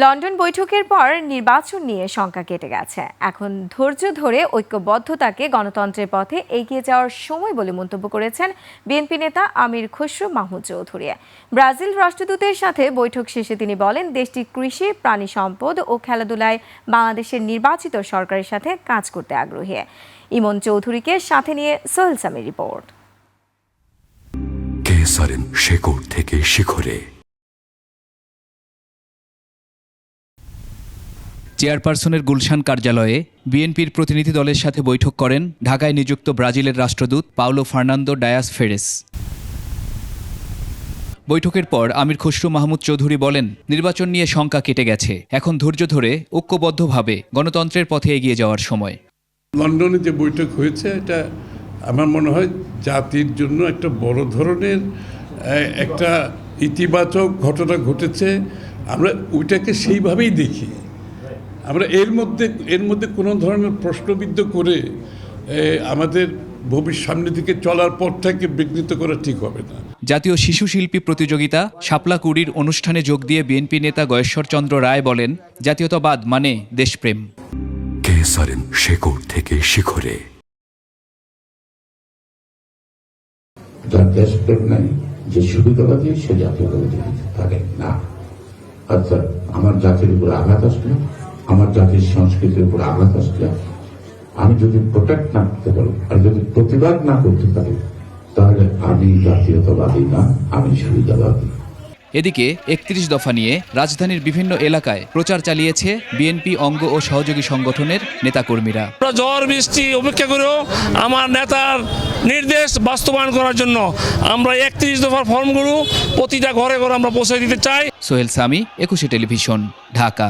London বৈঠকের পর নির্বাচন নিয়ে শঙ্কা কেটে গেছে। এখন ধৈর্য ধরে ঐক্যবদ্ধতাকে গণতন্ত্রের পথে এগিয়ে যাওয়ার সময় বলে মন্তব্য করেছেন বিএনপি নেতা আমির খসরু মাহমুদ চৌধুরী। ব্রাজিল রাষ্ট্রদূতের সাথে বৈঠক শেষে তিনি বলেন, দেশটি কৃষি, প্রাণী সম্পদ ও খেলাধুলায় বাংলাদেশের নির্বাচিত সরকারের সাথে কাজ করতে আগ্রহী। ইমন চৌধুরীকে সাথে নিয়ে সোহেল সামির রিপোর্ট। শেকড় থেকে শিখরে। চেয়ারপারসনের গুলশান কার্যালয়ে বিএনপির প্রতিনিধি দলের সাথে বৈঠক করেন ঢাকায় নিযুক্ত ব্রাজিলের রাষ্ট্রদূত পাওলো ফার্নান্দো ডায়াস ফেরেস। বৈঠকের পর আমির খসরু মাহমুদ চৌধুরী বলেন, নির্বাচন নিয়ে শঙ্কা কেটে গেছে, এখন ধৈর্য ধরে ঐক্যবদ্ধভাবে গণতন্ত্রের পথে এগিয়ে যাওয়ার সময়। লন্ডনে যে বৈঠক হয়েছে, এটা আমার মনে হয় জাতির জন্য একটা বড় ধরনের একটা ইতিবাচক ঘটনা ঘটেছে। আমরা ওইটাকে সেইভাবেই দেখি। আমরা এর মধ্যে কোনো ধরনের প্রশ্নবিদ্ধ করে আমাদের সামনের দিকে চলার পথটাকে বিঘ্নিত করা ঠিক হবে না। জাতীয় শিশু শিল্পী প্রতিযোগিতা শাপলা কুড়ির অনুষ্ঠানে যোগ দিয়ে বিএনপি নেতা গয়েশ্বর চন্দ্র রায় বলেন, জাতীয়তাবাদ মানে দেশপ্রেম। শেকড় থেকে শিখরে। যার দেশপ্রেম নাই, যে সুবিধাবাদী, সে জাতীয়তাবাদী থাকে না। অর্থাৎ আমার জাতির উপর আঘাত আসলে, আমার জাতির সংস্কৃতির উপর আঘাত আসলে আমি যদি প্রোটেক্ট না করতে পারি, আর যদি প্রতিবাদ না করতে পারি, তাহলে আমি জাতীয়তাবাদী না, আমি সুবিধাবাদী। এদিকে ৩১ দফা নিয়ে রাজধানীর বিভিন্ন এলাকায় প্রচার চালিয়েছে বিএনপি অঙ্গ ও সহযোগী সংগঠনের নেতাকর্মীরা। ঝড় বৃষ্টি উপেক্ষা করেও আমার নেতার নির্দেশ বাস্তবায়ন করার জন্য আমরা ৩১ দফার ফর্মগুলো প্রতিটা ঘরে ঘরে আমরা পৌঁছে দিতে চাই। সোহেল সামি, ২১ টেলিভিশন, ঢাকা।